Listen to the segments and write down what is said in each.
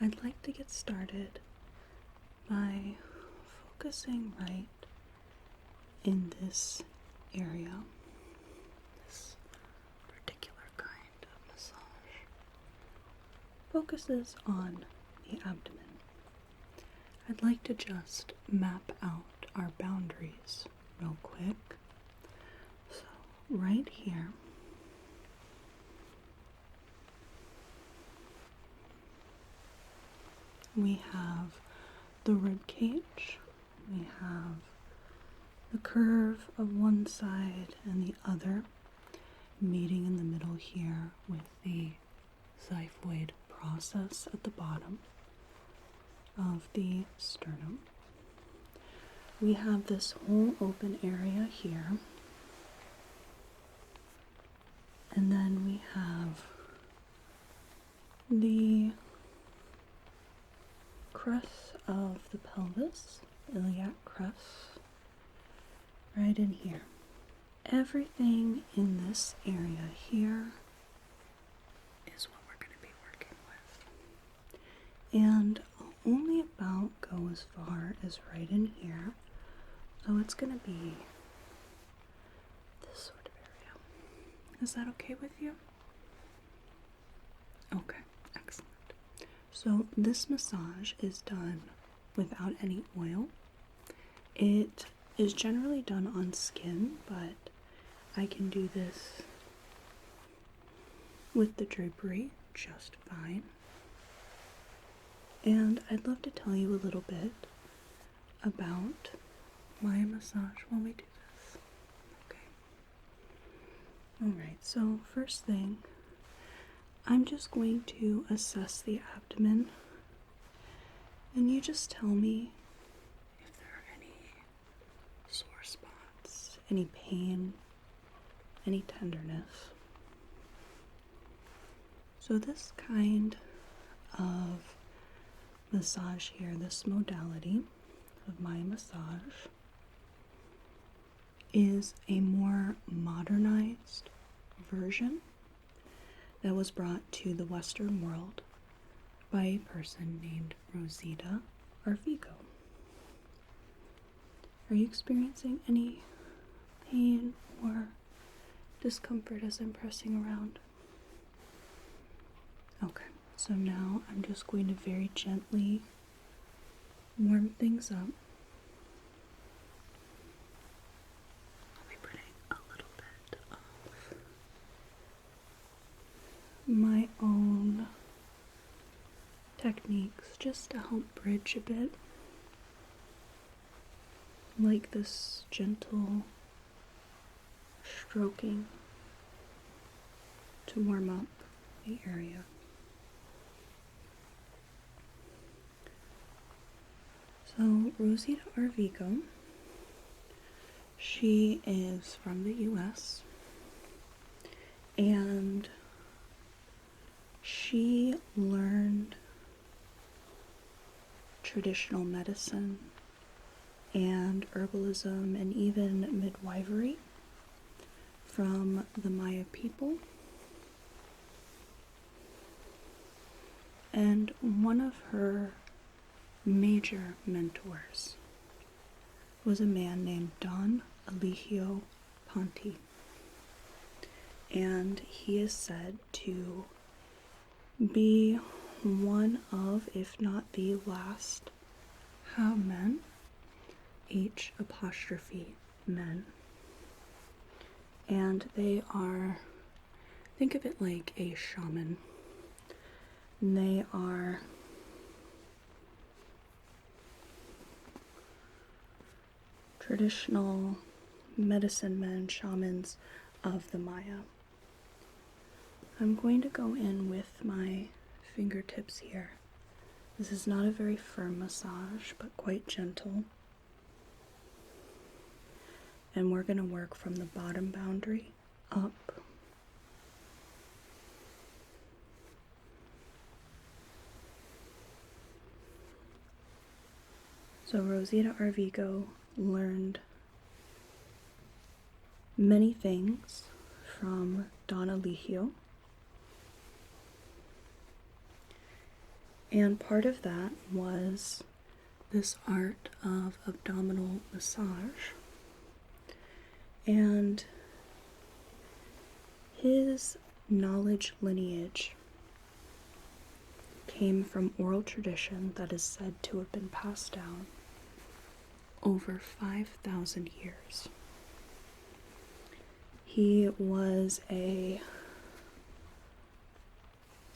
I'd like to get started by focusing right in this area, this particular kind of massage. Focuses on the abdomen. I'd like to just map out our boundaries real quick. So, right here, we have the rib cage, we have the curve of one side and the other, meeting in the middle here with the xiphoid process at the bottom of the sternum. We have this whole open area here, and then we have the crest of the pelvis, iliac crest, right in here. Everything in this area here is what we're going to be working with. And I'll only about go as far as right in here. So it's going to be this sort of area. Is that okay with you? Okay, excellent. So this massage is done without any oil. It is generally done on skin, but I can do this with the drapery just fine. And I'd love to tell you a little bit about my massage while we do this. Okay. Alright, so first thing, I'm just going to assess the abdomen, and you just tell me if there are any sore spots, any pain, any tenderness. So this kind of massage here, this modality of my massage, is a more modernized version that was brought to the Western world by a person named Rosita Arvigo. Are you experiencing any pain or discomfort as I'm pressing around? Okay, so now I'm just going to very gently warm things up. I'll be putting a little bit of my own techniques just to help bridge a bit, like this gentle stroking to warm up the area. So Rosita Arvigo, she is from the US, and she learned traditional medicine and herbalism and even midwifery from the Maya people. And one of her major mentors was a man named Don Elijio Panti. And he is said to be one of, if not the last, men, H apostrophe men. And they are, think of it like a shaman. They are traditional medicine men, shamans of the Maya. I'm going to go in with my fingertips here. This is not a very firm massage, but quite gentle. And we're going to work from the bottom boundary up. So Rosita Arvigo learned many things from Don Elijio, And part of that was this art of abdominal massage. And his knowledge lineage came from oral tradition that is said to have been passed down over 5,000 years. He was a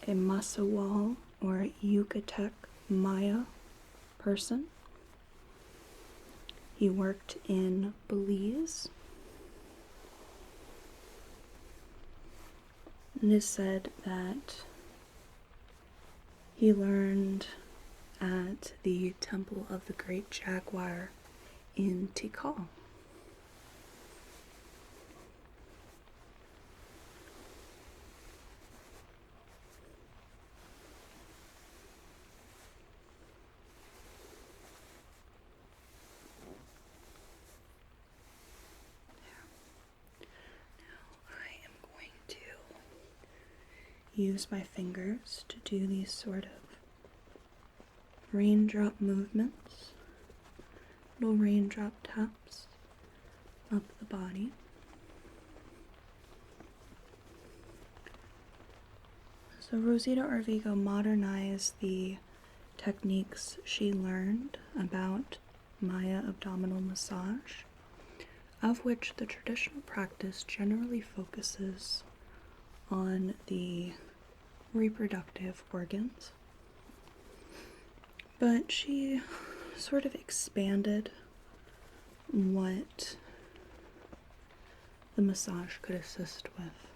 Masawal or Yucatec Maya person. He worked in Belize. It is said that he learned at the Temple of the Great Jaguar in Tikal. Use my fingers to do these sort of raindrop movements, little raindrop taps up the body. So Rosita Arvigo modernized the techniques she learned about Maya abdominal massage, of which the traditional practice generally focuses on the reproductive organs, but she sort of expanded what the massage could assist with.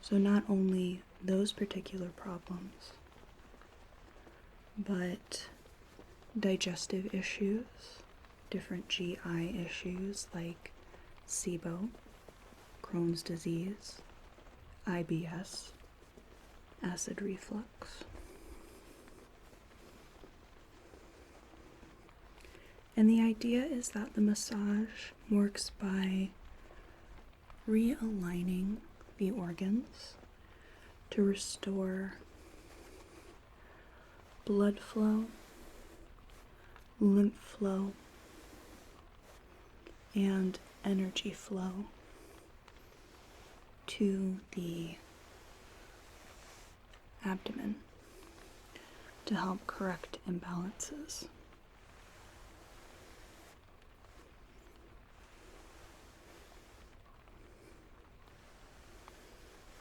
So not only those particular problems, but digestive issues, different GI issues like SIBO, Crohn's disease, IBS, acid reflux. And the idea is that the massage works by realigning the organs to restore blood flow, lymph flow, and energy flow to the abdomen to help correct imbalances.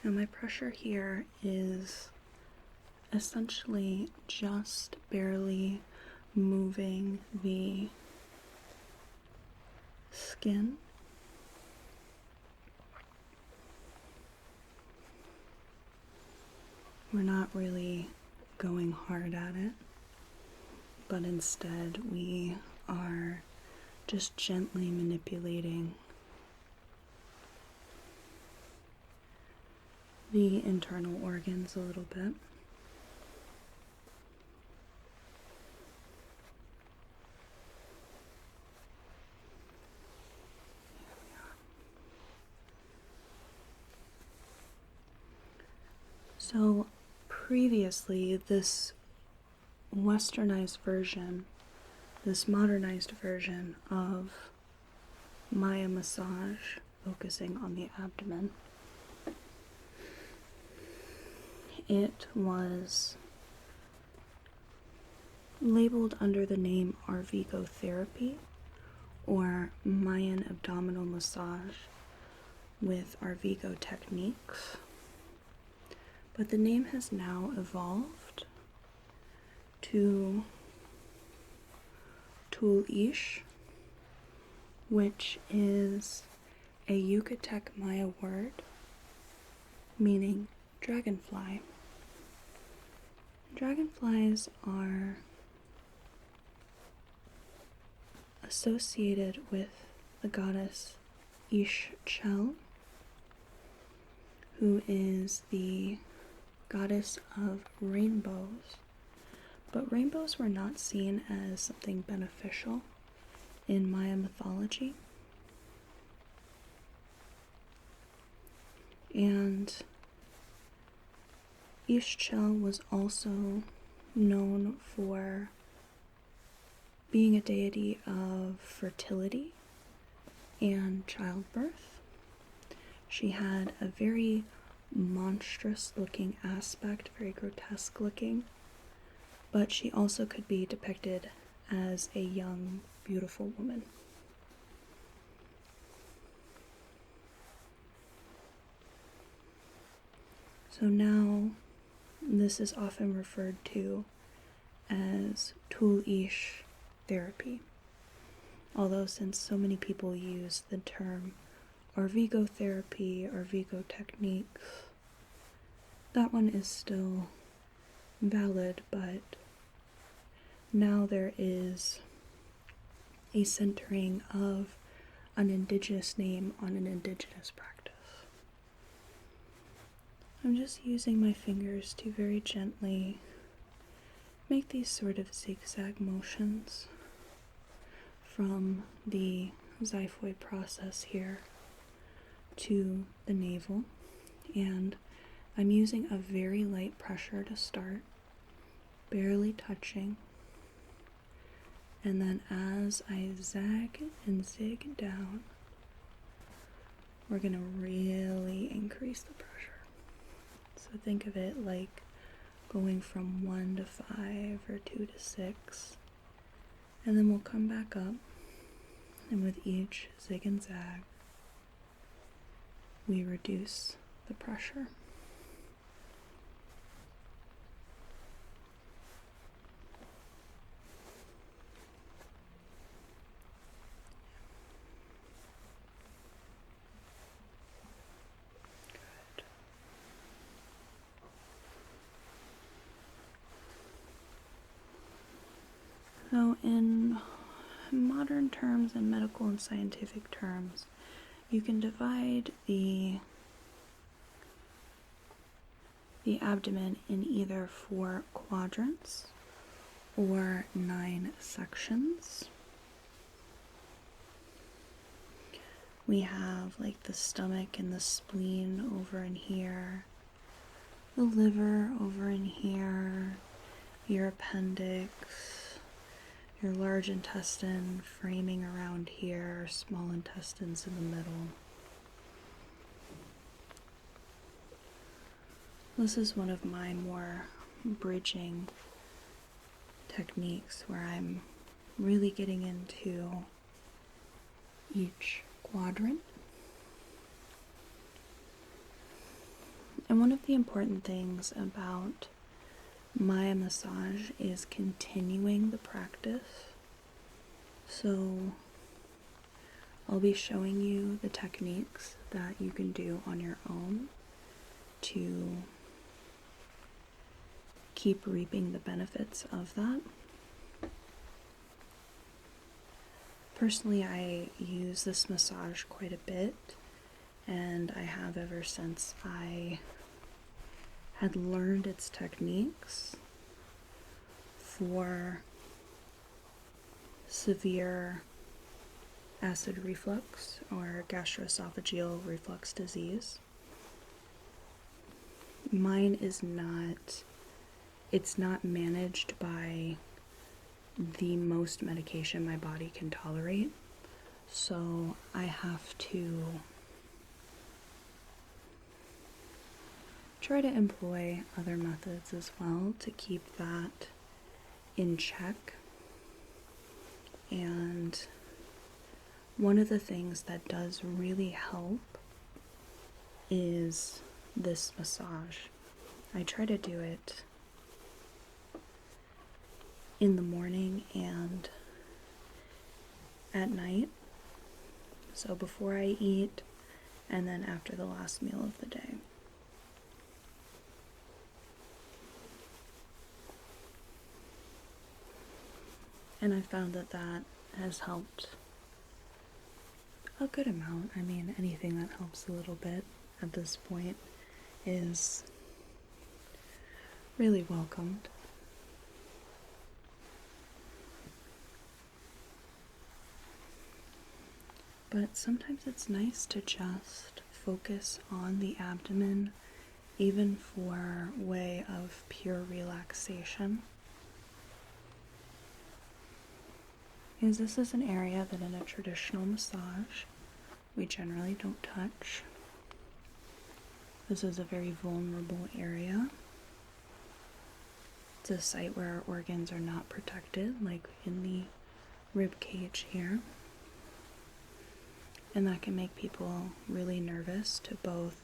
Now my pressure here is essentially just barely moving the skin. We're not really going hard at it, but instead we are just gently manipulating the internal organs a little bit. There we are. So previously, this westernized version, this modernized version of Maya massage, focusing on the abdomen, it was labeled under the name Arvigo Therapy or Mayan Abdominal Massage with Arvigo Techniques. But the name has now evolved to Tul'ix, which is a Yucatec Maya word meaning dragonfly. Dragonflies are associated with the goddess Ix Chel, who is the goddess of rainbows. But rainbows were not seen as something beneficial in Maya mythology. And Ix Chel was also known for being a deity of fertility and childbirth. She had a very monstrous looking aspect, very grotesque looking, but she also could be depicted as a young, beautiful woman. So now this is often referred to as Tul'ix Therapy, although since so many people use the term Arvigo Therapy, Arvigo Techniques, that one is still valid, but now there is a centering of an indigenous name on an indigenous practice. I'm just using my fingers to very gently make these sort of zigzag motions from the xiphoid process here to the navel, and I'm using a very light pressure to start, barely touching, and then as I zag and zig down, we're going to really increase the pressure. So think of it like going from 1 to 5 or 2 to 6, and then we'll come back up, and with each zig and zag, we reduce the pressure. So in modern terms and medical and scientific terms, you can divide the abdomen in either 4 quadrants or 9 sections. We have like the stomach and the spleen over in here, the liver over in here, your appendix, your large intestine framing around here, small intestines in the middle. This is one of my more bridging techniques where I'm really getting into each quadrant. And one of the important things about Maya massage is continuing the practice. So I'll be showing you the techniques that you can do on your own to keep reaping the benefits of that. Personally, I use this massage quite a bit, and I have ever since I had learned its techniques for severe acid reflux or gastroesophageal reflux disease. Mine is not, it's not managed by the most medication my body can tolerate, so I have to try to employ other methods as well to keep that in check. And one of the things that does really help is this massage. I try to do it in the morning and at night, so before I eat and then after the last meal of the day. And I found that that has helped a good amount. I mean, anything that helps a little bit at this point is really welcomed. But sometimes it's nice to just focus on the abdomen, even for way of pure relaxation. is this is an area that in a traditional massage we generally don't touch. This is a very vulnerable area. It's a site where our organs are not protected, like in the rib cage here. And that can make people really nervous to both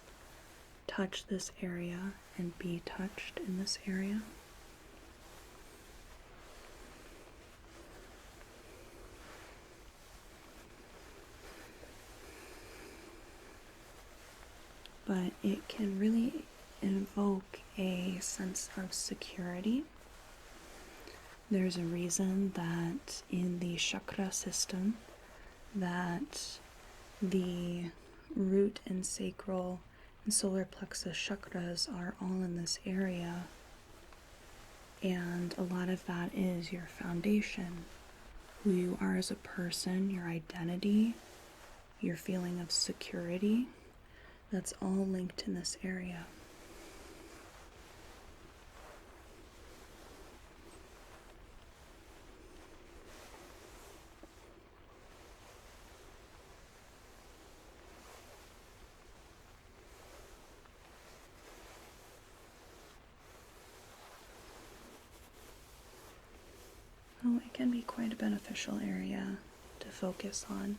touch this area and be touched in this area. But it can really invoke a sense of security. There's a reason that in the chakra system that the root and sacral and solar plexus chakras are all in this area, and a lot of that is your foundation, who you are as a person, your identity, your feeling of security. That's all linked in this area. Oh, it can be quite a beneficial area to focus on.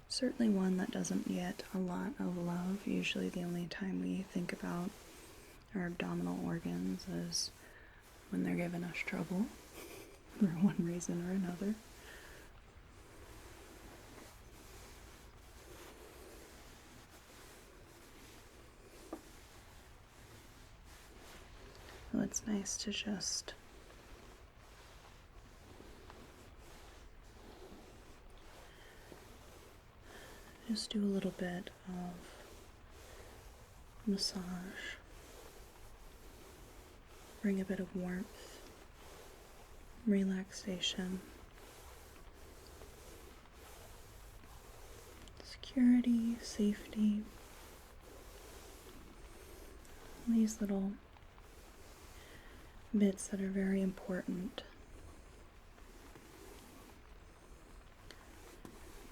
Certainly one that doesn't get a lot of love. Usually the only time we think about our abdominal organs is when they're giving us trouble for one reason or another. So it's nice to just do a little bit of massage, bring a bit of warmth, relaxation, security, safety, these little bits that are very important.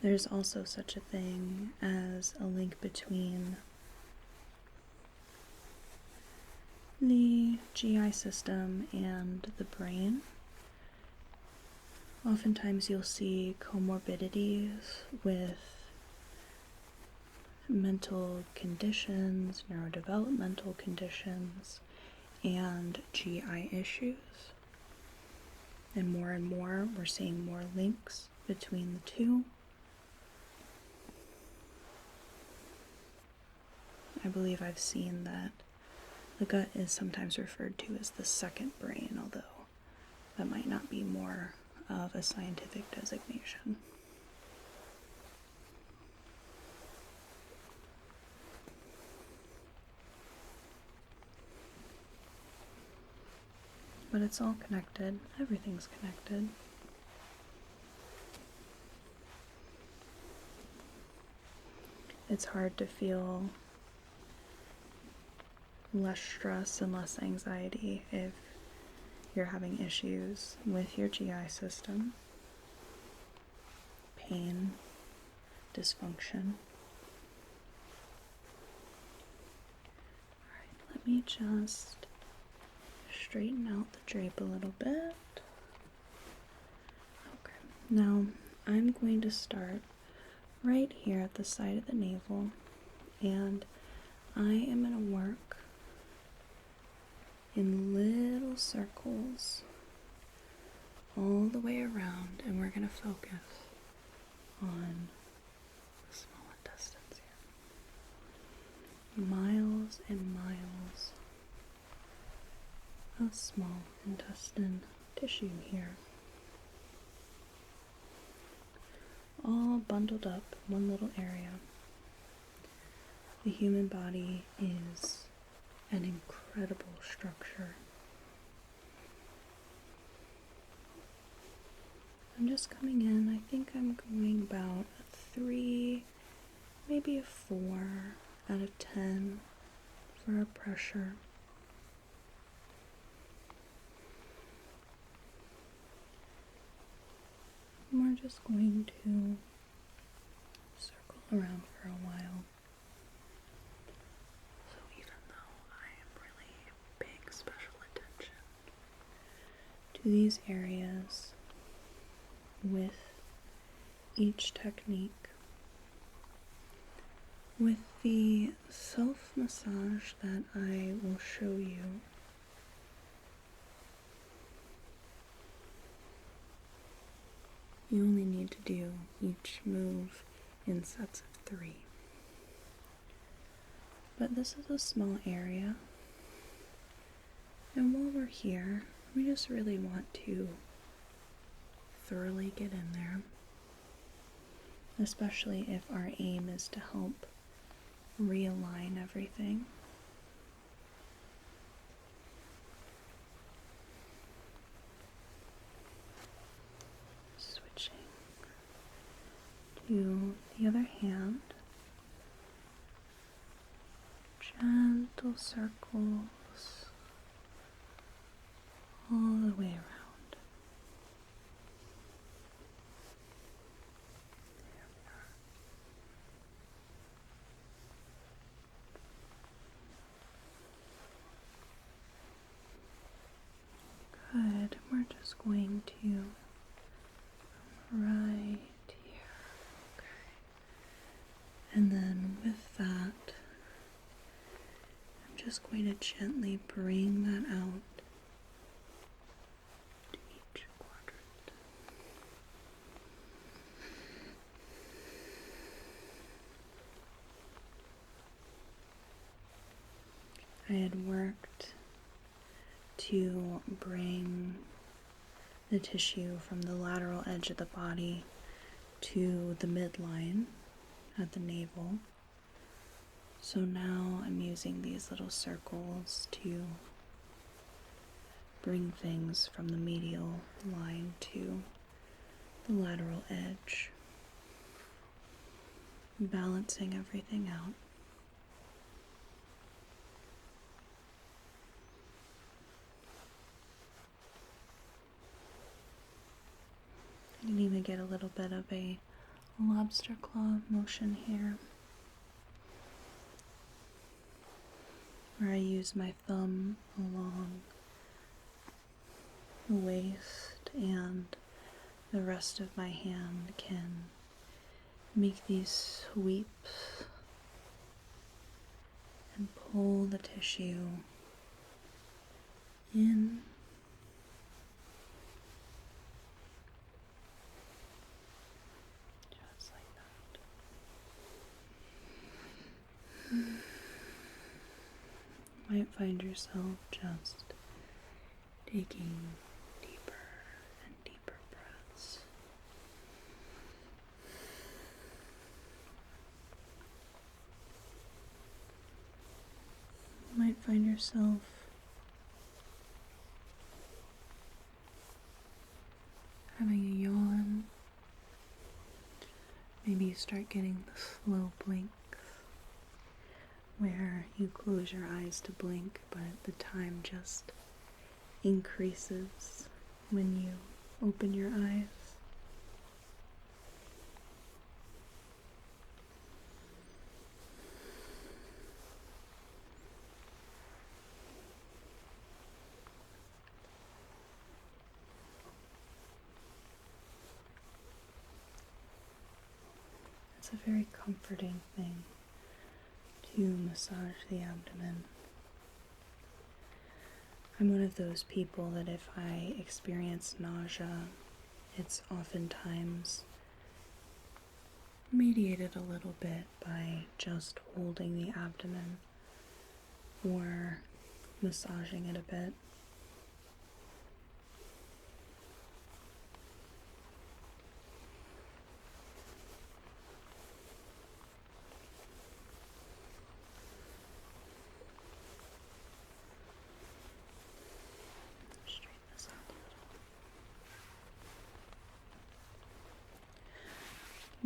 There's also such a thing as a link between the GI system and the brain. Oftentimes you'll see comorbidities with mental conditions, neurodevelopmental conditions, and GI issues. And more, we're seeing more links between the two. I believe I've seen that the gut is sometimes referred to as the second brain, although that might not be more of a scientific designation. But it's all connected. Everything's connected. It's hard to feel less stress and less anxiety if you're having issues with your GI system, pain, dysfunction. Alright, let me just straighten out the drape a little bit. Okay, now I'm going to start right here at the side of the navel, and I am going to work in little circles all the way around, and we're going to focus on the small intestines here. Miles and miles of small intestine tissue here, all bundled up in one little area. The human body is an incredible structure. I'm just coming in. I think I'm going about a 3, maybe a 4 out of 10 for our pressure. we're just going to circle around for a while. So even though I am really paying special attention to these areas with each technique, with the self-massage that I will show you, you only need to do each move in sets of 3. But this is a small area, and while we're here, we just really want to thoroughly get in there, especially if our aim is to help realign everything. Switching to the other hand, gentle circles all the way around. Good. We're just going to right here. Okay. And then with that, I'm just going to gently bring that out to each quadrant. I had worked to bring the tissue from the lateral edge of the body to the midline at the navel. So now I'm using these little circles to bring things from the medial line to the lateral edge, balancing everything out. You can even get a little bit of a lobster claw motion here, where I use my thumb along the waist and the rest of my hand can make these sweeps and pull the tissue in. Just like that. You might find yourself just taking deeper and deeper breaths. You might find yourself having a yawn. Maybe you start getting the slow blinks where you close your eyes to blink, but the time just increases when you open your eyes. It's a very comforting thing to massage the abdomen. I'm one of those people that if I experience nausea, it's oftentimes mediated a little bit by just holding the abdomen or massaging it a bit.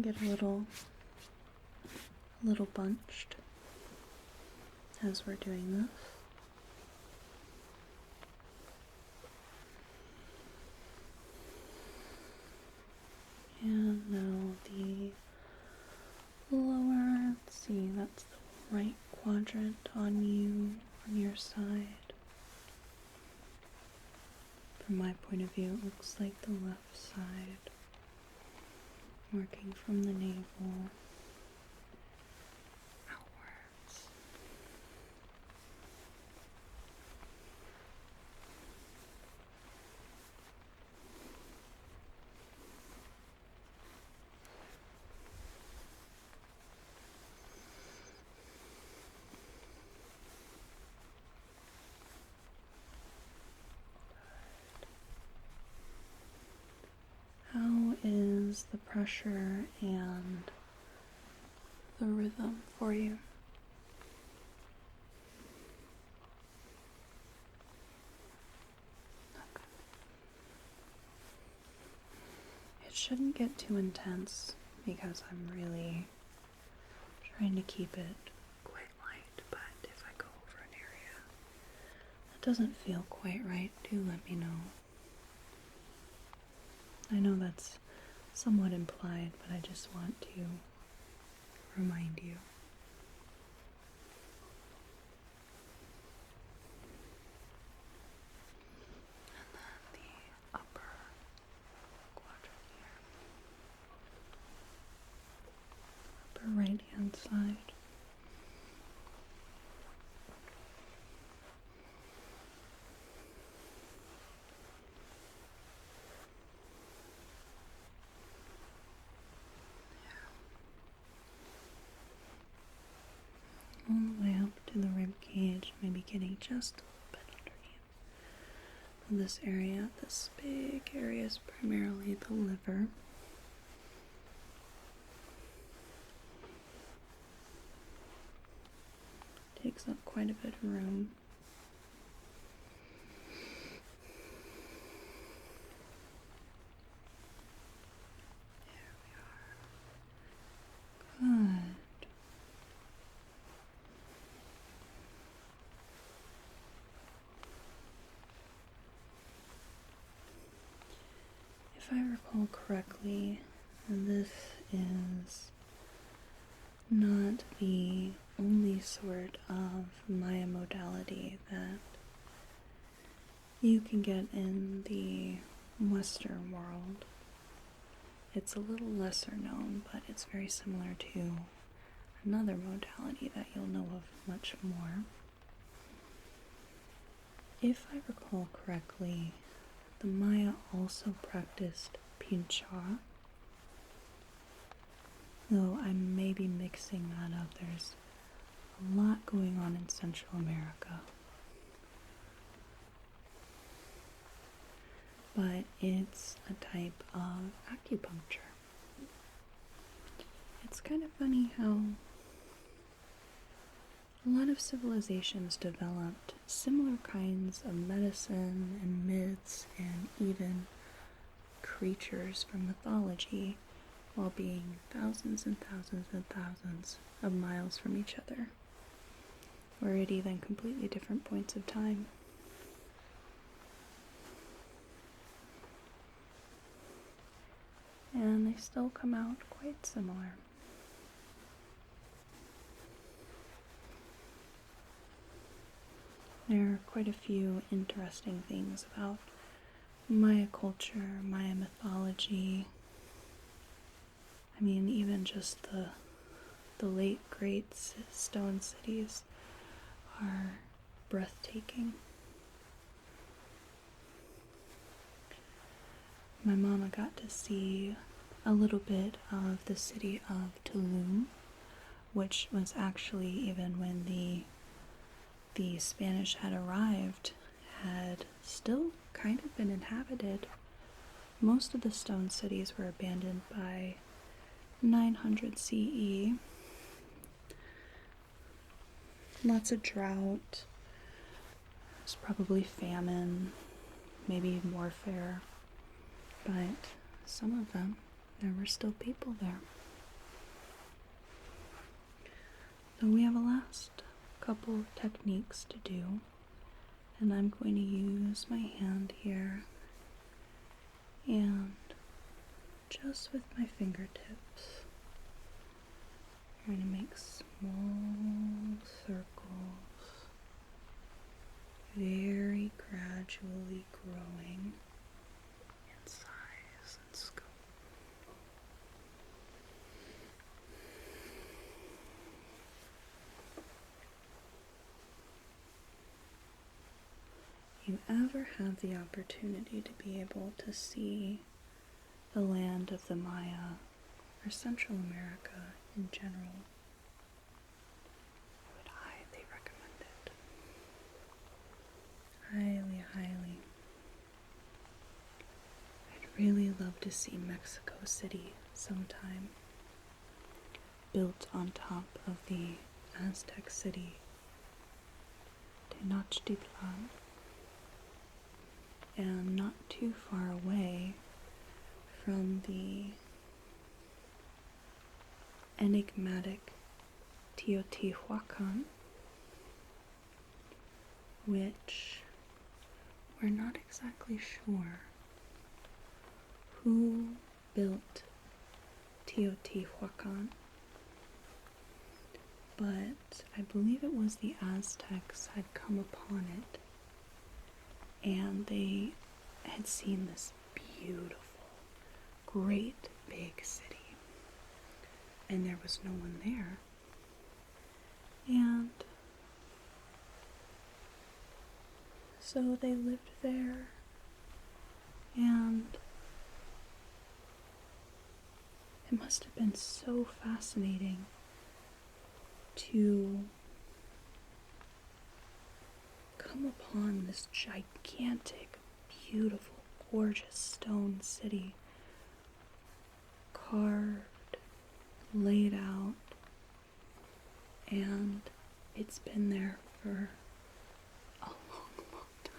Get a little bunched as we're doing this. And now the lower, let's see, that's the right quadrant on you, on your side. From my point of view, it looks like the left side, working from the navel outwards. How is the pressure and the rhythm for you? Okay. It shouldn't get too intense because I'm really trying to keep it quite light, but if I go over an area that doesn't feel quite right, do let me know. I know that's somewhat implied, but I just want to remind you. And then the upper quadrant here. Upper right hand side. All the way up to the rib cage, maybe getting just a little bit underneath. This area, this big area, is primarily the liver. Takes up quite a bit of room. There we are. Good. If I recall correctly, this is not the only sort of Maya modality that you can get in the Western world. It's a little lesser known, but it's very similar to another modality that you'll know of much more. If I recall correctly, the Maya also practiced pincha, though I may be mixing that up. There's a lot going on in Central America. But it's a type of acupuncture. It's kind of funny how a lot of civilizations developed similar kinds of medicine and myths and even creatures from mythology while being thousands and thousands and thousands of miles from each other, or at even completely different points of time. And they still come out quite similar. There are quite a few interesting things about Maya culture, Maya mythology. I mean, even just the late great stone cities are breathtaking. My mama got to see a little bit of the city of Tulum, which was actually, even when the Spanish had arrived, had still kind of been inhabited. Most of the stone cities were abandoned by 900 CE. Lots of drought. There's probably famine, maybe warfare. But some of them, there were still people there. So we have a last couple of techniques to do, and I'm going to use my hand here and just with my fingertips. I'm going to make small circles, very gradually growing in size and scope. You ever have the opportunity to be able to see the land of the Maya or Central America in general, I would highly recommend it. Highly, highly. I'd really love to see Mexico City sometime, built on top of the Aztec city Tenochtitlan, and not too far away from the enigmatic Teotihuacan, which we're not exactly sure who built Teotihuacan, but I believe it was the Aztecs had come upon it, and they had seen this beautiful, great big city, and there was no one there. And so they lived there, and it must have been so fascinating to come upon this gigantic, beautiful, gorgeous stone city, carved, laid out, and it's been there for a long, long time,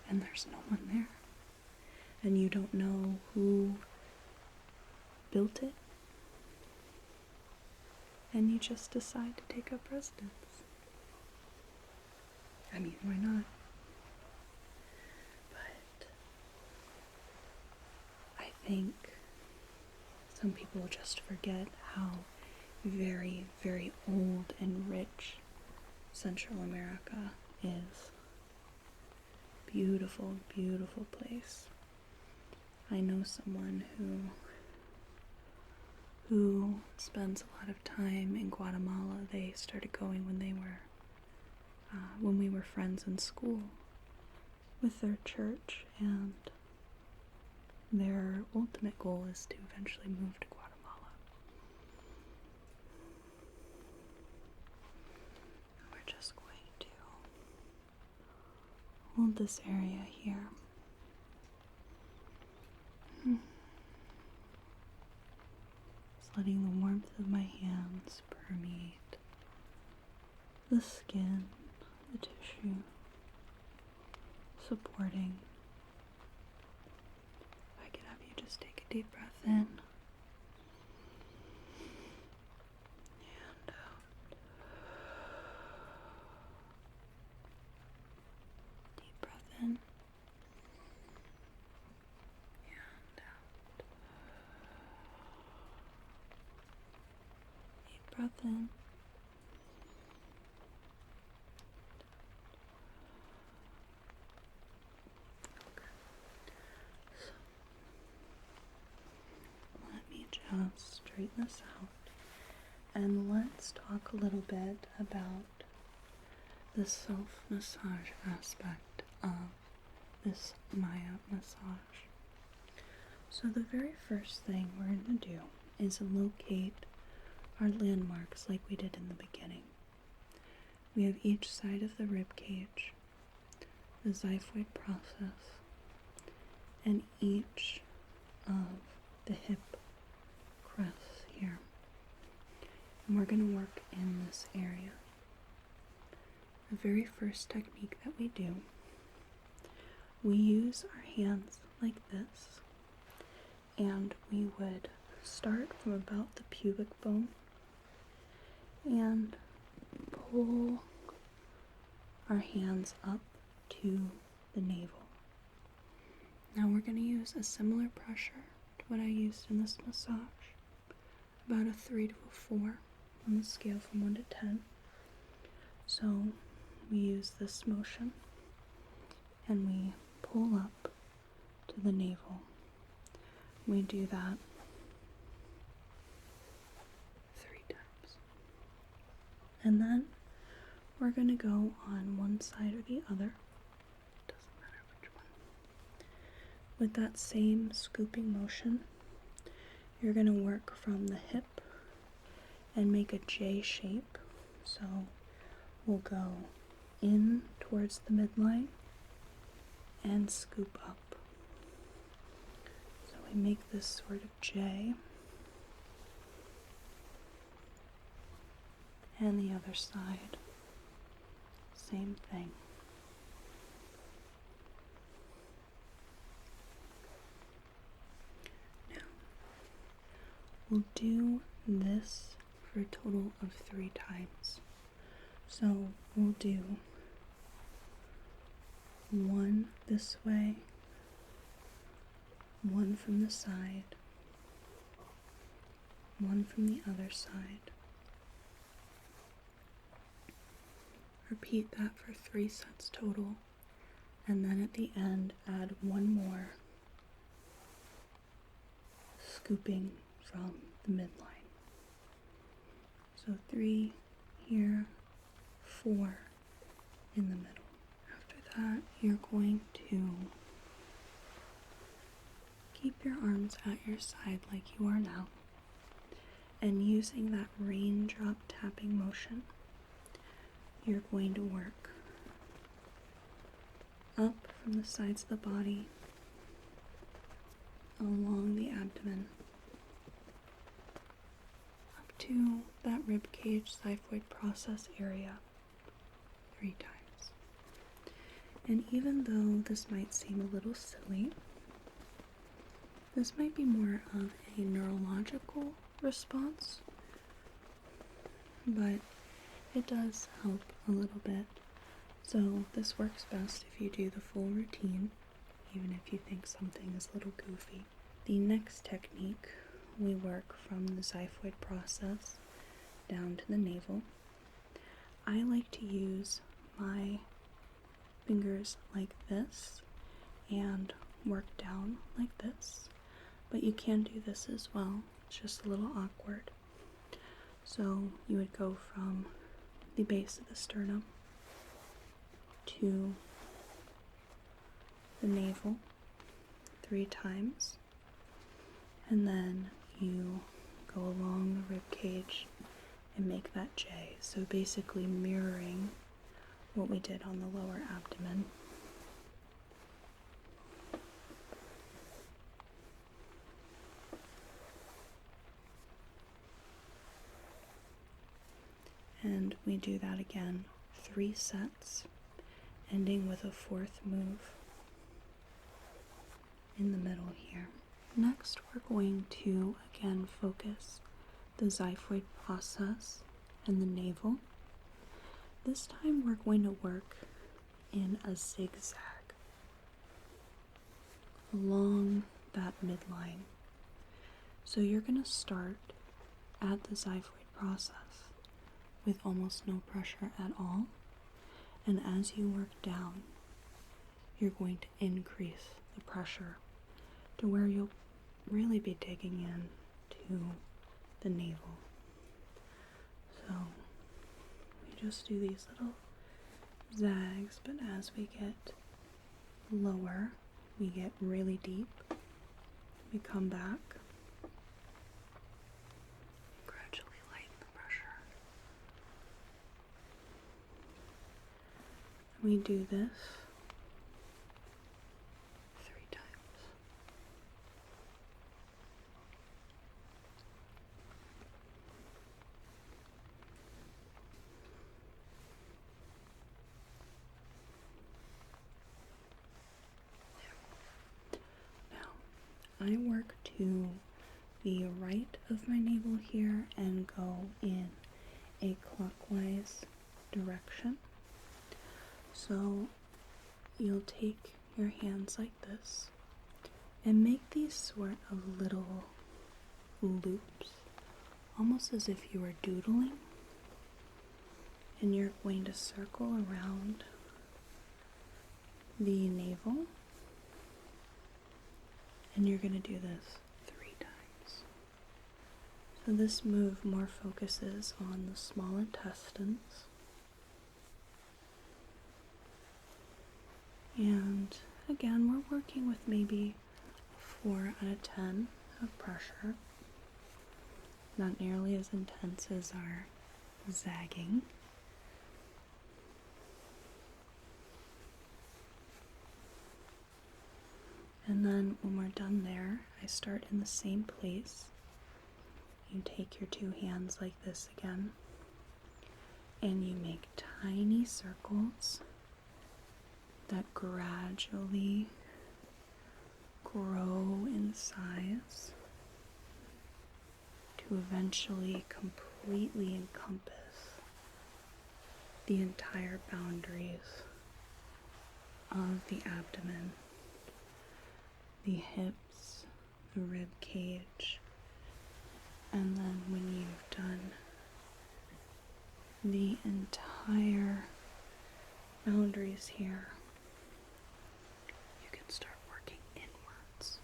and there's no one there, and you don't know who built it, and you just decide to take up residence. I mean, why not? But I think some people just forget how very, very old and rich Central America is. Beautiful, beautiful place. I know someone who spends a lot of time in Guatemala. They started going when we were friends in school with their church, and their ultimate goal is to eventually move to Guatemala. We're just going to hold this area here. Just letting the warmth of my hands permeate the skin, the tissue, supporting. I can have you just take a deep breath in and out. Deep breath in and out. Deep breath in. Just straighten this out, and let's talk a little bit about the self-massage aspect of this Maya massage. So the very first thing we're going to do is locate our landmarks like we did in the beginning. We have each side of the rib cage, the xiphoid process, and each of the hip crests here. And we're going to work in this area. The very first technique that we do, we use our hands like this, and we would start from about the pubic bone and pull our hands up to the navel. Now we're going to use a similar pressure to what I used in this massage. About a 3 to a 4 on the scale from 1 to 10. So we use this motion and we pull up to the navel. We do that 3 times. And then we're going to go on one side or the other. Doesn't matter which one. With that same scooping motion, you're going to work from the hip and make a J shape. So we'll go in towards the midline and scoop up. So we make this sort of J. And the other side, same thing. Now, we'll do this for a total of 3 times. So we'll do 1 this way, 1 from the side, 1 from the other side. Repeat that for 3 sets total, and then at the end add 1 more, scooping from the midline. So 3 here, 4 in the middle. After that, you're going to keep your arms at your side like you are now, and using that raindrop tapping motion, you're going to work up from the sides of the body, along the abdomen, up to that rib cage xiphoid process area 3 times. And even though this might seem a little silly, this might be more of a neurological response, but it does help a little bit. So this works best if you do the full routine, even if you think something is a little goofy. The next technique, we work from the xiphoid process down to the navel. I like to use my fingers like this and work down like this, but you can do this as well. It's just a little awkward. So you would go from the base of the sternum to the navel 3 times, and then you go along the rib cage and make that J. So basically mirroring what we did on the lower abdomen. And we do that again 3 sets, ending with a 4th move in the middle here. Next, we're going to again focus the xiphoid process and the navel. This time we're going to work in a zigzag along that midline. So you're going to start at the xiphoid process with almost no pressure at all, and as you work down, you're going to increase the pressure to where you'll really be digging in to the navel. So we just do these little zags, but as we get lower, we get really deep. We come back, gradually lighten the pressure. We do this 3 times. Now, I work to the right of my navel here and go in a clockwise direction. So you'll take your hands like this and make these sort of little loops, almost as if you were doodling, and you're going to circle around the navel, and you're going to do this 3 times. So this move more focuses on the small intestines, and again we're working with maybe 4 out of 10 of pressure, not nearly as intense as our zagging. And then when we're done there, I start in the same place. You take your 2 hands like this again, and you make tiny circles that gradually grow in size to eventually completely encompass the entire boundaries of the abdomen, the hips, the rib cage, and then when you've done the entire boundaries here, you can start working inwards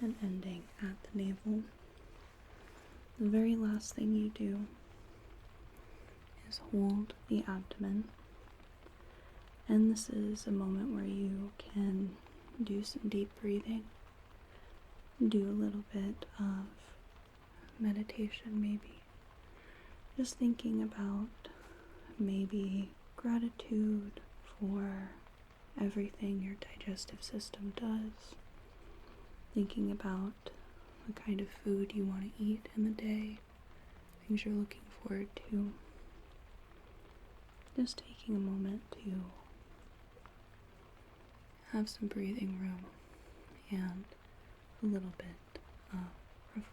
and ending at the navel. The very last thing you do is hold the abdomen, and this is a moment where you can do some deep breathing, do a little bit of meditation maybe, just thinking about maybe gratitude for everything your digestive system does, thinking about the kind of food you want to eat in the day, things you're looking forward to, just taking a moment to have some breathing room and a little bit of reflection.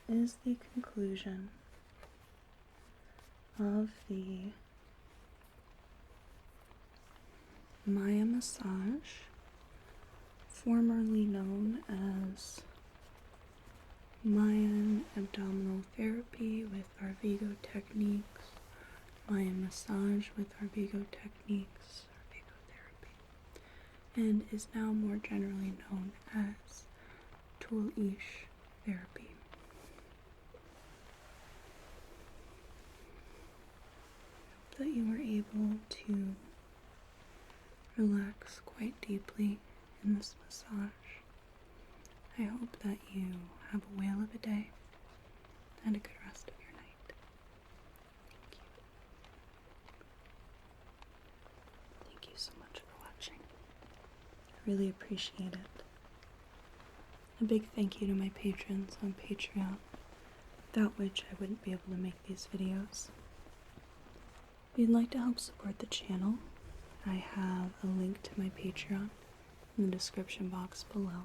That is the conclusion of the Maya massage, formerly known as Mayan Abdominal Therapy with Arvigo Techniques, Mayan Massage with Arvigo Techniques, Arvigo Therapy, and is now more generally known as Tul'ix Therapy. I hope that you were able to relax quite deeply in this massage. I hope that you have a whale of a day and a good rest of your night. Thank you. Thank you so much for watching. I really appreciate it. A big thank you to my patrons on Patreon, without which I wouldn't be able to make these videos. If you'd like to help support the channel, I have a link to my Patreon in the description box below.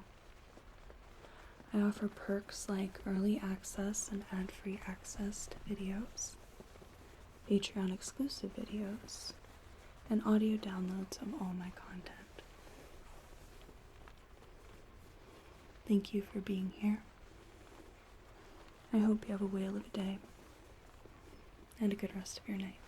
I offer perks like early access and ad-free access to videos, Patreon exclusive videos, and audio downloads of all my content. Thank you for being here. I hope you have a whale of a day and a good rest of your night.